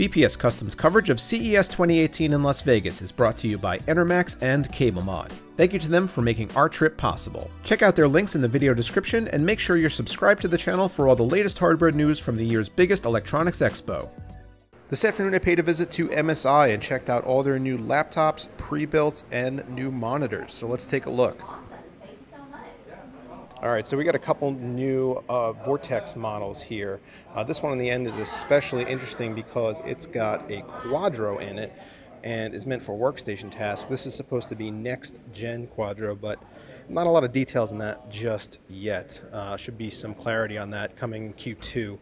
BPS Custom's coverage of CES 2018 in Las Vegas is brought to you by Enermax and CableMod. Thank you to them for making our trip possible. Check out their links in the video description and make sure you're subscribed to the channel for all the latest hardware news from the year's biggest electronics expo. This afternoon I paid a visit to MSI and checked out all their new laptops, pre-built, and new monitors. So let's take a look. Alright, so we got a couple new Vortex models here. This one on the end is especially interesting because it's got a Quadro in it and is meant for workstation tasks. This is supposed to be next-gen Quadro, but not a lot of details on that just yet. Should be some clarity on that coming in Q2.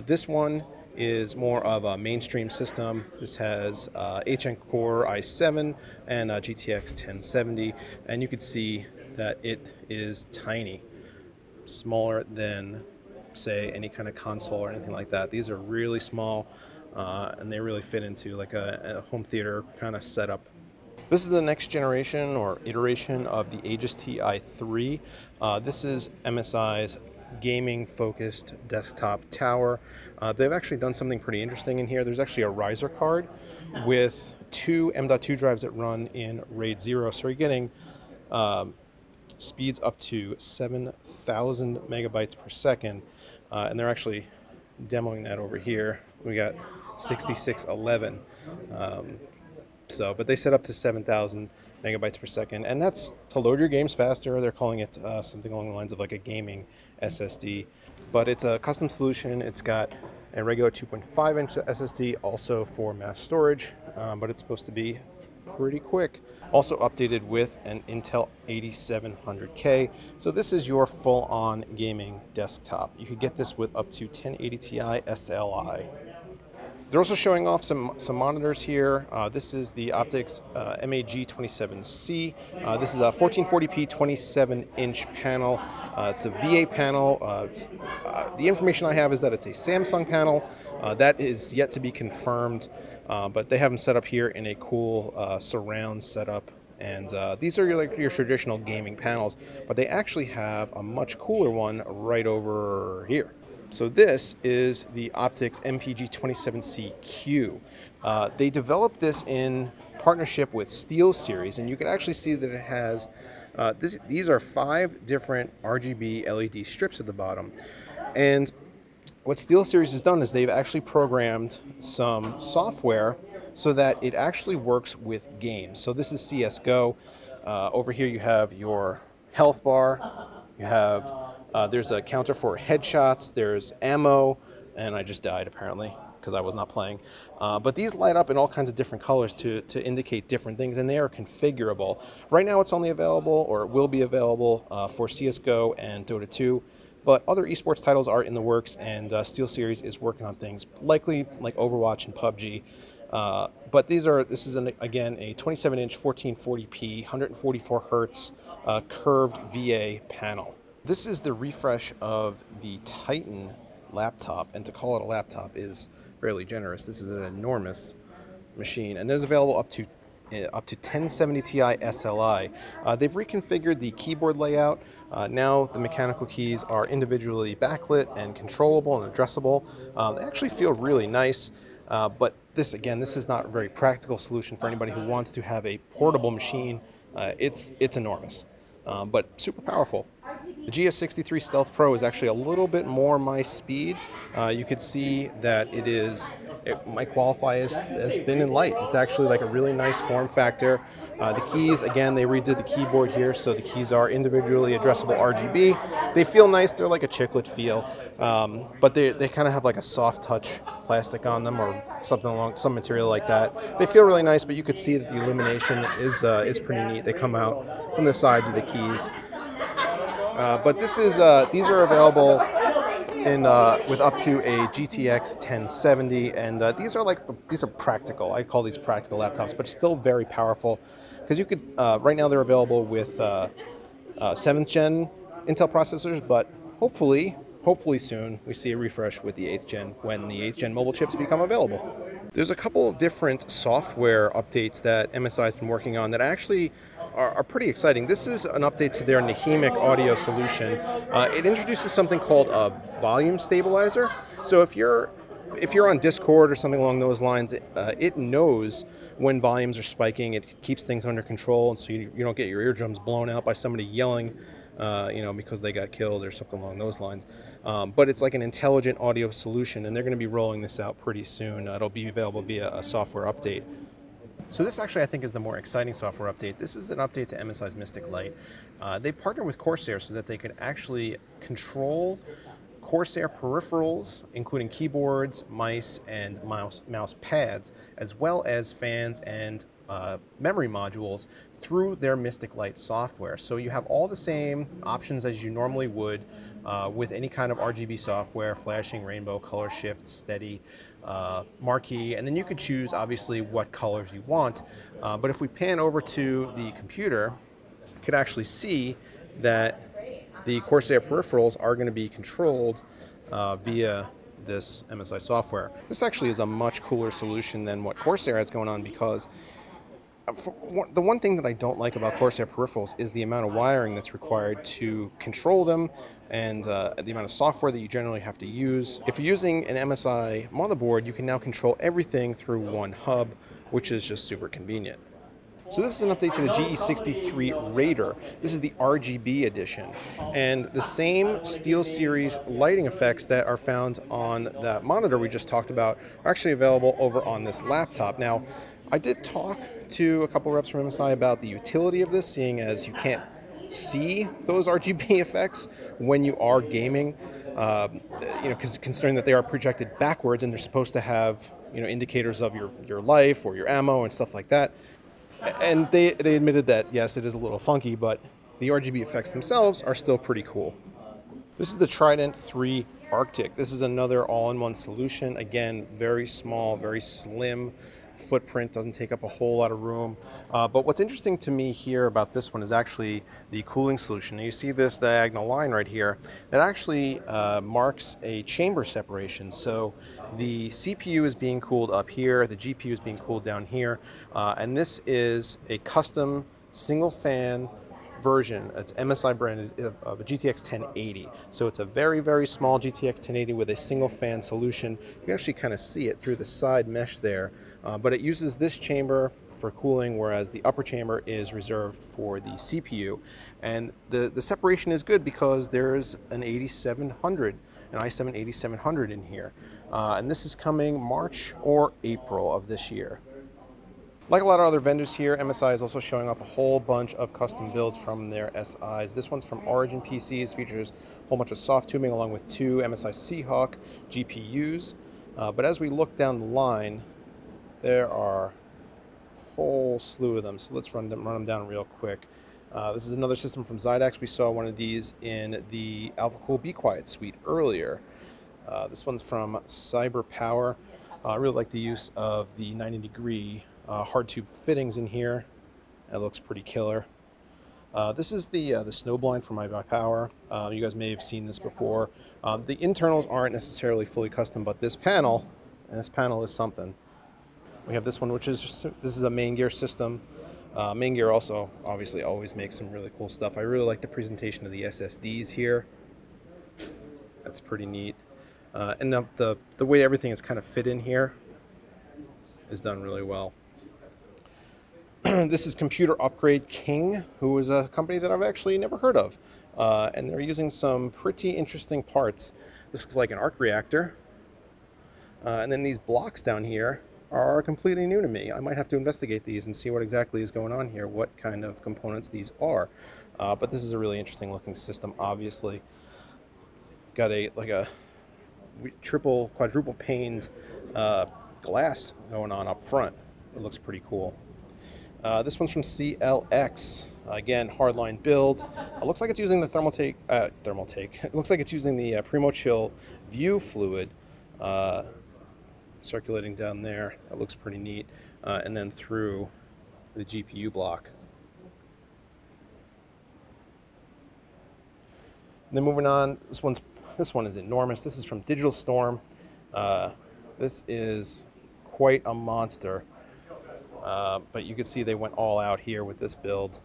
This one is more of a mainstream system. This has HN Core i7 and GTX 1070, and you can see that it is tiny, smaller than, say, any kind of console or anything like that. These are really small, and they really fit into like a home theater kind of setup. This is the next generation or iteration of the Aegis Ti3. This is MSI's gaming-focused desktop tower. They've actually done something pretty interesting in here. There's actually a riser card with two M.2 drives that run in RAID 0, so you're getting speeds up to 7,000 megabytes per second, and they're actually demoing that over here. We got 6611, but they set up to 7,000 megabytes per second, and that's to load your games faster. They're calling it something along the lines of like a gaming SSD, but it's a custom solution. It's got a regular 2.5-inch SSD, also for mass storage, but it's supposed to be pretty quick. Also updated with an Intel 8700K. So this is your full-on gaming desktop. You could get this with up to 1080 Ti SLI. They're also showing off some monitors here. This is the Optics MAG27C. This is a 1440p 27-inch panel. It's a VA panel. The information I have is that it's a Samsung panel. That is yet to be confirmed, but they have them set up here in a cool surround setup. And these are your traditional gaming panels, but they actually have a much cooler one right over here. So this is the Optics MPG27CQ. They developed this in partnership with SteelSeries, and you can actually see that it has, these are 5 different RGB LED strips at the bottom. And what SteelSeries has done is they've actually programmed some software so that it actually works with games. So this is CSGO. Over here you have your health bar, you have there's a counter for headshots, there's ammo, and I just died apparently because I was not playing. But these light up in all kinds of different colors to indicate different things, and they are configurable. Right now it's only available, or it will be available, for CSGO and Dota 2, but other esports titles are in the works, and SteelSeries is working on things likely like Overwatch and PUBG. But this is again a 27-inch 1440p 144 hertz curved VA panel. This is the refresh of the Titan laptop, and to call it a laptop is fairly generous. This is an enormous machine, and there's available up to 1070 Ti SLI. They've reconfigured the keyboard layout. Now the mechanical keys are individually backlit and controllable and addressable. They actually feel really nice, but this is not a very practical solution for anybody who wants to have a portable machine. It's enormous, but super powerful. The GS63 Stealth Pro is actually a little bit more my speed. You could see that it might qualify as thin and light. It's actually like a really nice form factor. The keys, again, they redid the keyboard here, so the keys are individually addressable RGB. They feel nice. They're like a chiclet feel, but they kind of have like a soft touch plastic on them or something along some material like that. They feel really nice, but you could see that the illumination is pretty neat. They come out from the sides of the keys. But these are available in with up to a GTX 1070, and these are practical. I call these practical laptops, but still very powerful because you could. Right now they're available with 7th gen Intel processors, but hopefully soon we see a refresh with the 8th gen when the 8th gen mobile chips become available. There's a couple different software updates that MSI has been working on that actually are pretty exciting. This is an update to their Nahimic audio solution. It introduces something called a volume stabilizer. So if you're if you're on Discord or something along those lines, it knows when volumes are spiking. It keeps things under control, and so you don't get your eardrums blown out by somebody yelling, because they got killed or something along those lines. But it's like an intelligent audio solution, and they're going to be rolling this out pretty soon. It'll be available via a software update. So this actually, I think, is the more exciting software update. This is an update to MSI's Mystic Light. They partnered with Corsair so that they could actually control Corsair peripherals, including keyboards, mice, and mouse pads, as well as fans and memory modules through their Mystic Light software. So you have all the same options as you normally would with any kind of RGB software: flashing, rainbow, color shift, steady, marquee, and then you could choose obviously what colors you want. But if we pan over to the computer, you could actually see that the Corsair peripherals are going to be controlled via this MSI software. This actually is a much cooler solution than what Corsair has going on, because the one thing that I don't like about Corsair peripherals is the amount of wiring that's required to control them, and the amount of software that you generally have to use. If you're using an MSI motherboard, you can now control everything through one hub, which is just super convenient. So this is an update to the GE63 Raider. This is the RGB edition, and the same SteelSeries lighting effects that are found on that monitor we just talked about are actually available over on this laptop. Now, I did talk to a couple reps from MSI about the utility of this, seeing as you can't see those RGB effects when you are gaming, because considering that they are projected backwards and they're supposed to have, indicators of your life or your ammo and stuff like that. And they admitted that, yes, it is a little funky, but the RGB effects themselves are still pretty cool. This is the Trident 3 Arctic. This is another all-in-one solution. Again, very small, very slim footprint, doesn't take up a whole lot of room. But what's interesting to me here about this one is actually the cooling solution. Now you see this diagonal line right here that actually marks a chamber separation. So the CPU is being cooled up here, the GPU is being cooled down here, and this is a custom single fan version. It's MSI branded of a GTX 1080. So it's a very, very small GTX 1080 with a single fan solution. You can actually kind of see it through the side mesh there, but it uses this chamber for cooling, whereas the upper chamber is reserved for the CPU. And the separation is good because there's an 8700, an i7 8700 in here. And this is coming March or April of this year. Like a lot of other vendors here, MSI is also showing off a whole bunch of custom builds from their SIs. This one's from Origin PCs, features a whole bunch of soft tubing along with two MSI Seahawk GPUs. But as we look down the line, there are a whole slew of them. So let's run them down real quick. This is another system from Zydax. We saw one of these in the AlphaCool Be Quiet suite earlier. This one's from Cyber Power. I really like the use of the 90-degree hard tube fittings in here. It looks pretty killer. This is the Snowblind from iBuyPower. You guys may have seen this before. The internals aren't necessarily fully custom, but this panel is something. We have this one, which is this is a Main Gear system. Main Gear also obviously always makes some really cool stuff. I really like the presentation of the SSDs here. That's pretty neat. And the way everything is kind of fit in here is done really well. This is Computer Upgrade King, who is a company that I've actually never heard of. And they're using some pretty interesting parts. This looks like an arc reactor. And then these blocks down here are completely new to me. I might have to investigate these and see what exactly is going on here, what kind of components these are. But this is a really interesting looking system, obviously. Got a triple, quadruple paned glass going on up front. It looks pretty cool. This one's from CLX. Again, hardline build. It looks like it's using the Thermaltake. It looks like it's using the PrimoChill View fluid circulating down there. That looks pretty neat. And then through the GPU block. And then moving on, this one is enormous. This is from Digital Storm. This is quite a monster. But you can see they went all out here with this build.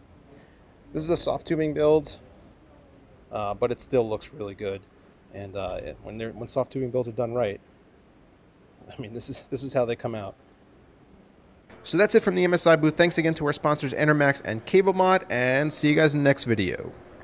This is a soft tubing build, but it still looks really good. And when soft tubing builds are done right, I mean, this is how they come out. So that's it from the MSI booth. Thanks again to our sponsors, Enermax and CableMod, and see you guys in the next video.